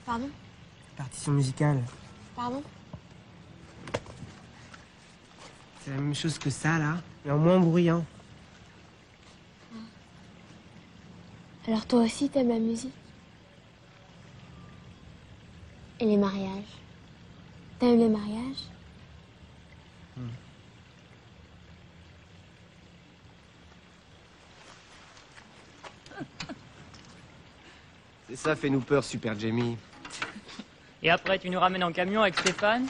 Pardon? Partition musicale. Pardon? C'est la même chose que ça, là, mais en moins bruyant. Alors toi aussi t'aimes la musique? Et les mariages? T'aimes les mariages? C'est ça, fais-nous peur, Super Jamie. Et après, tu nous ramènes en camion avec Stéphane?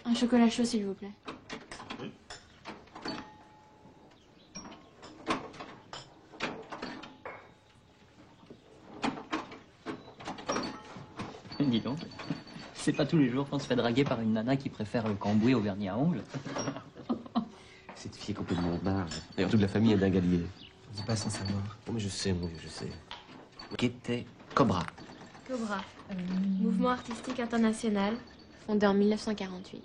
Un chocolat chaud, s'il vous plaît. Dis donc, c'est pas tous les jours qu'on se fait draguer par une nana qui préfère le cambouis au vernis à ongles. Cette fille est complètement barge. D'ailleurs, toute la famille est d'Ingalier. On dit pas sans savoir. Oh, mais je sais, mon vieux, je sais. Qu'était Cobra? Cobra, mouvement artistique international, fondé en 1948,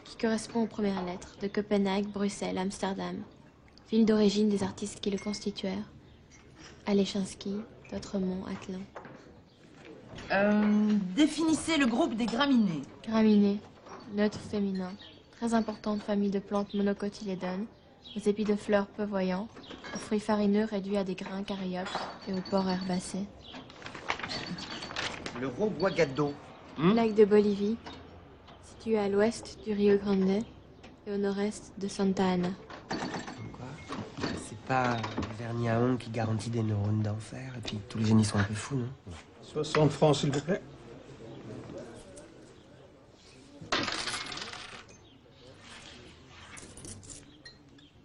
qui correspond aux premières lettres de Copenhague, Bruxelles, Amsterdam, ville d'origine des artistes qui le constituèrent, Alechinsky, D'autremont, Atlan. Définissez le groupe des graminées. Graminées, neutre féminin, très importante famille de plantes monocotylédones, aux épis de fleurs peu voyants, aux fruits farineux réduits à des grains caryopses et aux pores herbacés. Le Robois-Gado. Lac de Bolivie, situé à l'ouest du Rio Grande et au nord-est de Santa Ana. Quoi? C'est pas le vernis à ongles qui garantit des neurones d'enfer, et puis tous les génies sont un peu fous, non? 60 francs, s'il vous plaît.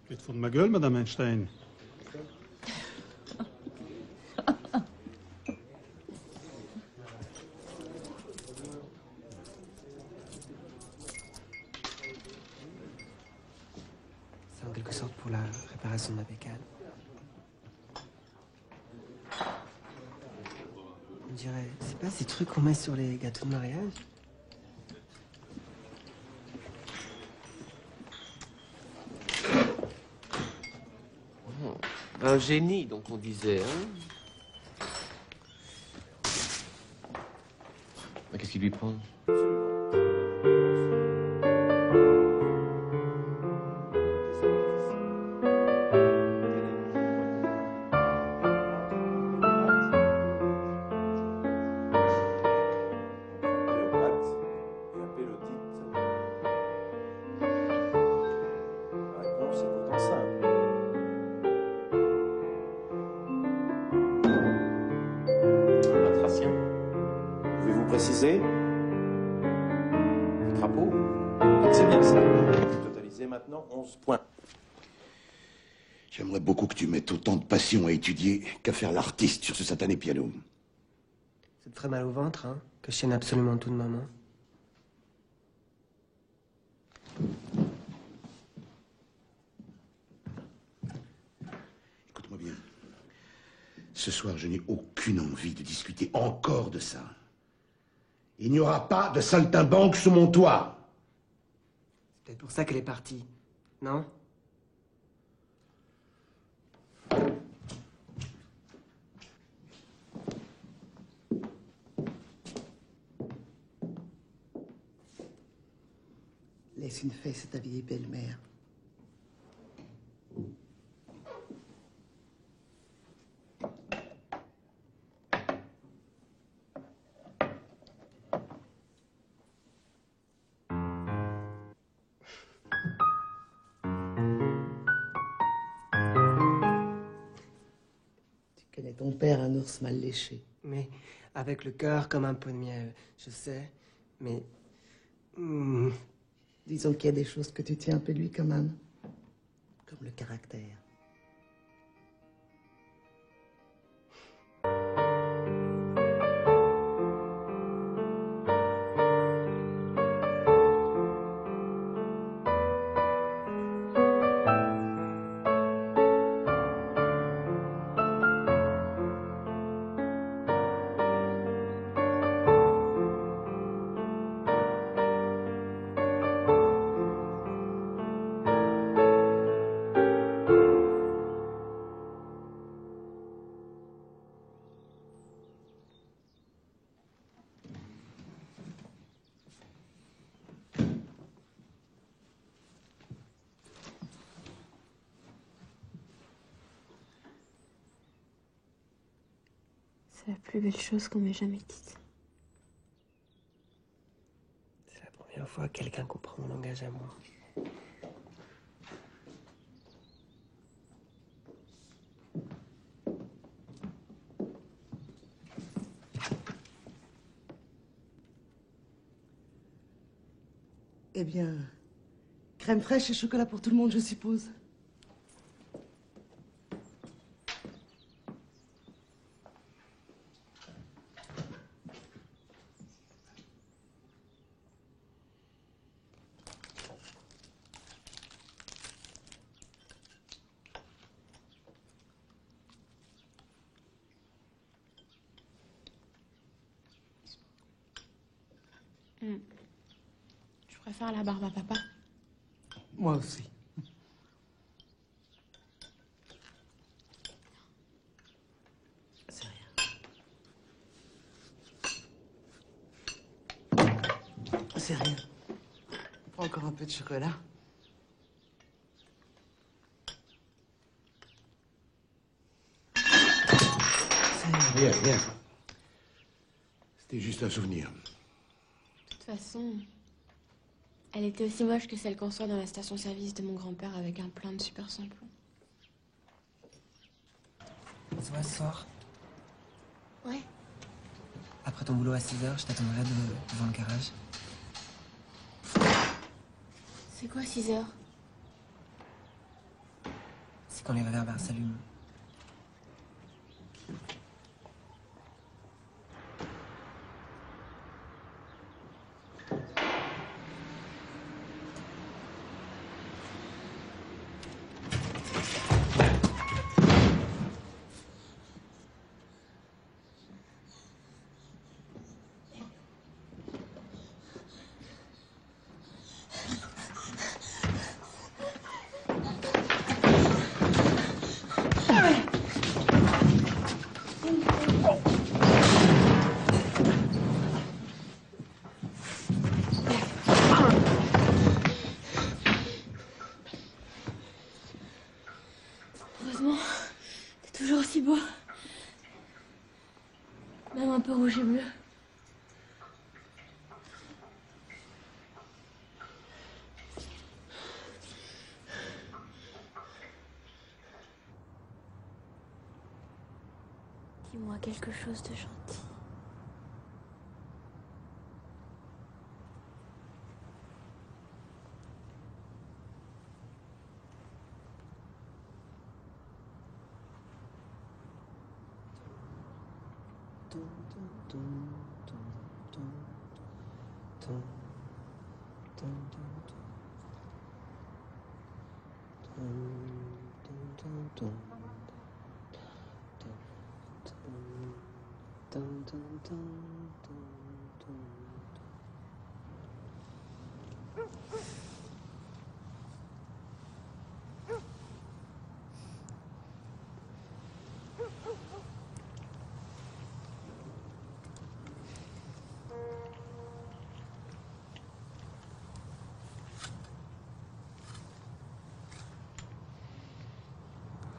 Tu te fous de ma gueule, Madame Einstein? C'est en quelque sorte pour la réparation de ma bécane. On dirait, c'est pas ces trucs qu'on met sur les gâteaux de mariage? Un génie, donc on disait, hein? Mais qu'est-ce qu'il lui prend? Pouvez-vous préciser? Crapaud? C'est bien ça. Totalisez maintenant 11 points. J'aimerais beaucoup que tu mettes autant de passion à étudier qu'à faire l'artiste sur ce satané piano. Ça te ferait mal au ventre, hein? Que je tienne absolument tout de ma main. Écoute-moi bien. Ce soir, je n'ai aucune envie de discuter encore de ça. Il n'y aura pas de saltimbanque sous mon toit. C'est peut-être pour ça qu'elle est partie, non? Laisse une fesse à ta vieille belle-mère. Tu connais ton père, un ours mal léché. Mais avec le cœur comme un pot de miel, je sais. Mais... Disons qu'il y a des choses que tu tiens un peu de lui quand même. Comme le caractère. C'est la plus belle chose qu'on m'ait jamais dite. C'est la première fois que quelqu'un comprend mon langage à moi. Eh bien, crème fraîche et chocolat pour tout le monde, je suppose. Je préfère la barbe à papa. Moi aussi. C'est rien. C'est rien. Prends encore un peu de chocolat. Rien, rien. C'était juste un souvenir. De toute façon, elle était aussi moche que celle qu'on soit dans la station-service de mon grand-père avec un plein de super samplons. On se voit ce soir. Ouais. Après ton boulot à 6h, je t'attendrai devant le garage. C'est quoi 6 heures? C'est quand les réverbères s'allument. Heureusement, t'es toujours aussi beau. Même un peu rouge et bleu. Dis-moi quelque chose de gentil.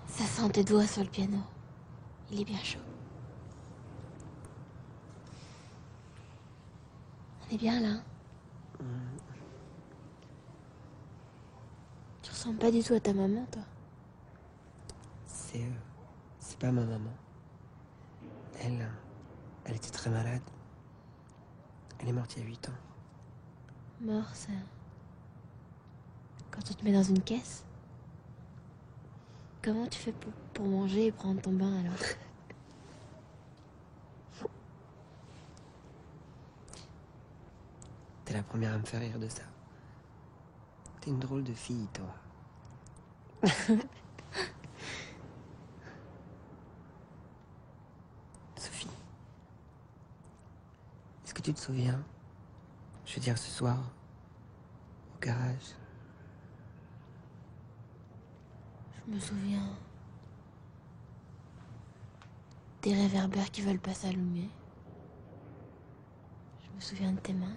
Ça sent tes doigts sur le piano. Il est bien chaud. On est bien là. Tu ressembles pas du tout à ta maman, toi. C'est pas ma maman. Elle, Elle était très malade. Elle est morte il y a 8 ans. Mort, ça. Quand tu te mets dans une caisse? Comment tu fais pour manger et prendre ton bain alors? T'es la première à me faire rire de ça. T'es une drôle de fille, toi. Sophie, est-ce que tu te souviens? Je veux dire, ce soir, au garage. Je me souviens des réverbères qui veulent pas s'allumer. Je me souviens de tes mains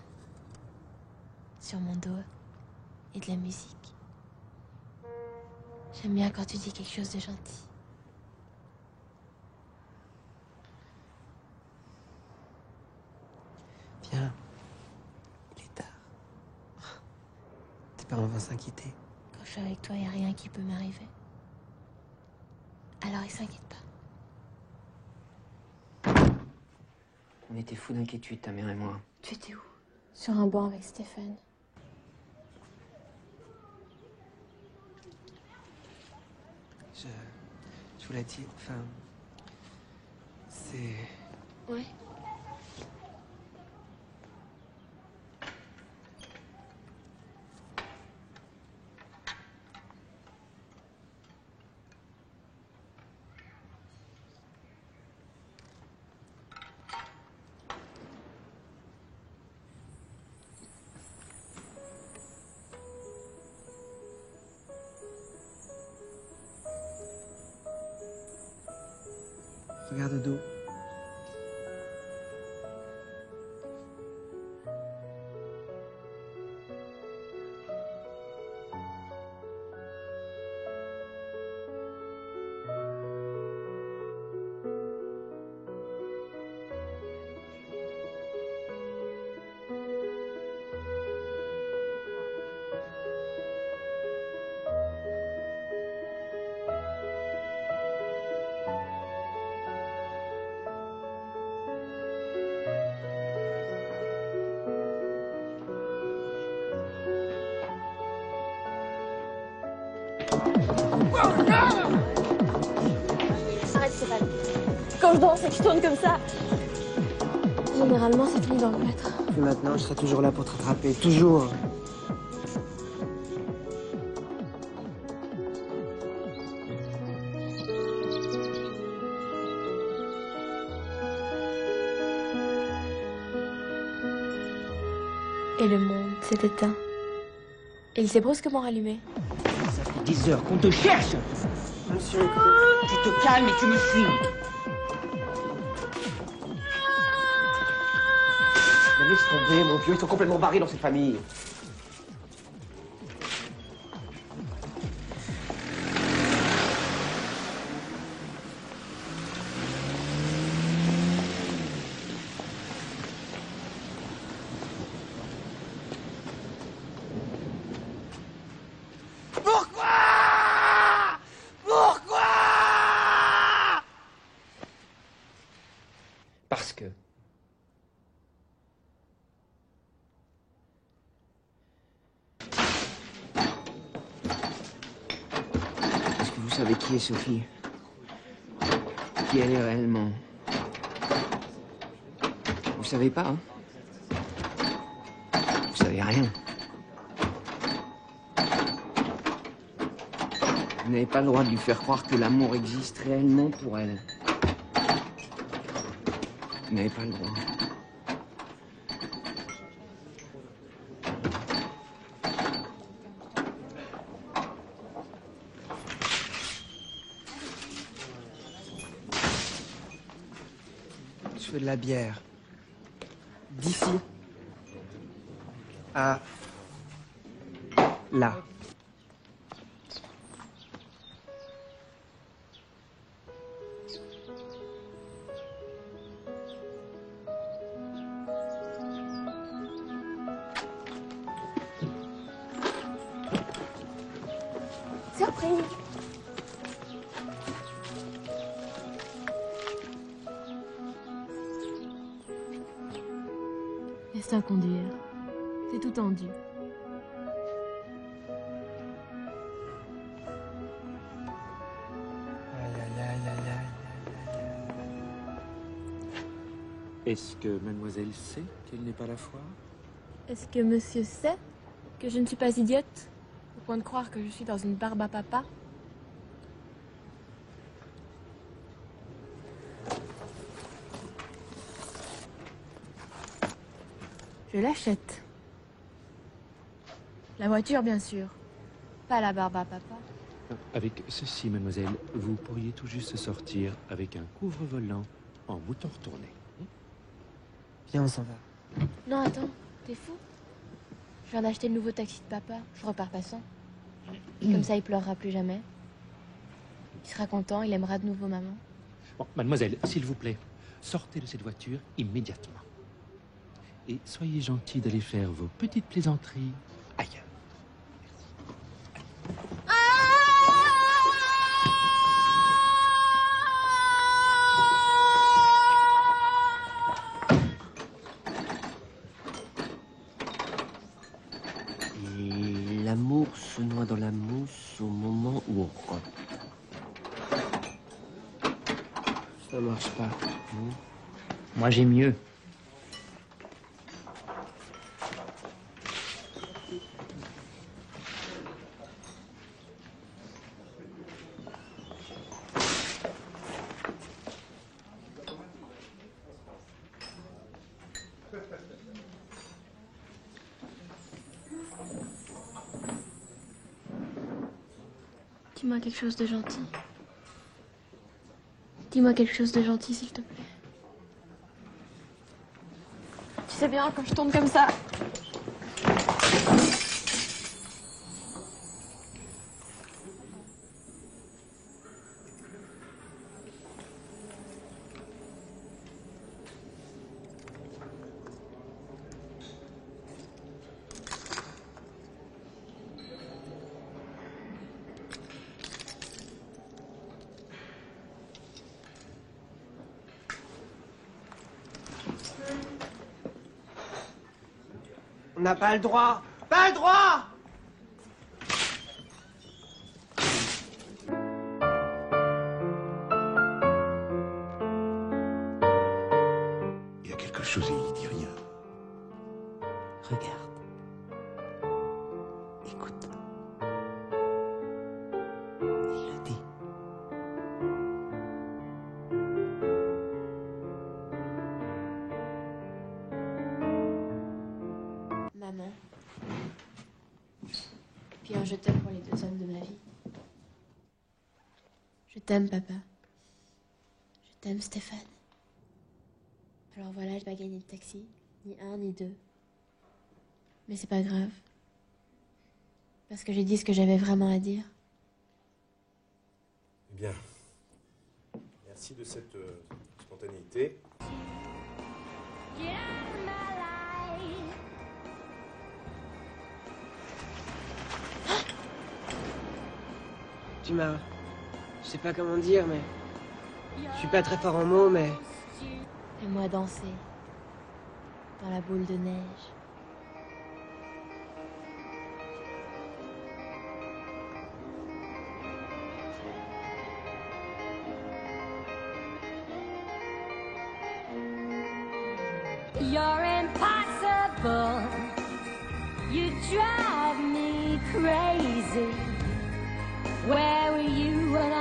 sur mon dos et de la musique. J'aime bien quand tu dis quelque chose de gentil. Viens, il est tard. Tes parents vont s'inquiéter. Quand je suis avec toi, y a rien qui peut m'arriver. Alors ils s'inquiètent pas. On était fous d'inquiétude, ta mère et moi. Tu étais où? Sur un banc avec Stéphane. Je vous l'ai dit, enfin... C'est... Ouais. Regarde au dos. Arrête, Stéphane. Quand je danse et que je tourne comme ça, généralement c'est fini dans le plâtre. Puis maintenant, je serai toujours là pour te rattraper. Toujours. Et le monde s'est éteint. Et il s'est brusquement rallumé. Ça fait 10 heures qu'on te cherche. Monsieur, Tu te calmes et tu me suis. mais laisse tomber, mon vieux. Ils sont complètement barrés dans cette famille. Parce que... Est-ce que vous savez qui est Sophie? Qui elle est réellement? Vous savez pas, hein? Vous savez rien. Vous n'avez pas le droit de lui faire croire que l'amour existe réellement pour elle. Vous n'avez pas le droit. Je veux de la bière. D'ici à là. Surprise! Laisse-toi conduire. C'est tout tendu. Aïe, aïe, aïe, aïe, aïe. Est-ce que mademoiselle sait qu'elle n'est pas à la foire? Est-ce que monsieur sait que je ne suis pas idiote, au point de croire que je suis dans une barbe à papa? Je l'achète. La voiture, bien sûr. Pas la barbe à papa. Avec ceci, mademoiselle, vous pourriez tout juste sortir avec un couvre-volant en bouton retourné. Viens, on s'en va. Non, attends, t'es fou? Je viens d'acheter le nouveau taxi de papa. Je repars pas sans. Comme ça, il pleurera plus jamais. Il sera content, il aimera de nouveau maman. Bon, mademoiselle, s'il vous plaît, sortez de cette voiture immédiatement. Et soyez gentil d'aller faire vos petites plaisanteries ailleurs. Et l'amour se noie dans la mousse au moment où on rote. Ça marche pas. Moi, j'ai mieux. Dis-moi quelque chose de gentil. Dis-moi quelque chose de gentil, s'il te plaît. Tu sais bien, quand je tourne comme ça... On n'a pas le droit. Pas le droit! Il y a quelque chose et il dit rien. Regarde. Écoute. Il le dit. Maman. Puis un je t'aime pour les 2 hommes de ma vie. Je t'aime, papa. Je t'aime, Stéphane. Alors voilà, je n'ai pas gagné de taxi. Ni 1, ni 2. Mais c'est pas grave. Parce que j'ai dit ce que j'avais vraiment à dire. Eh bien, merci de cette spontanéité. Tu m'as... Je sais pas comment dire, mais... Je suis pas très fort en mots, mais... Fais-moi danser. Dans la boule de neige. You're impossible. You drive me crazy. Where were you when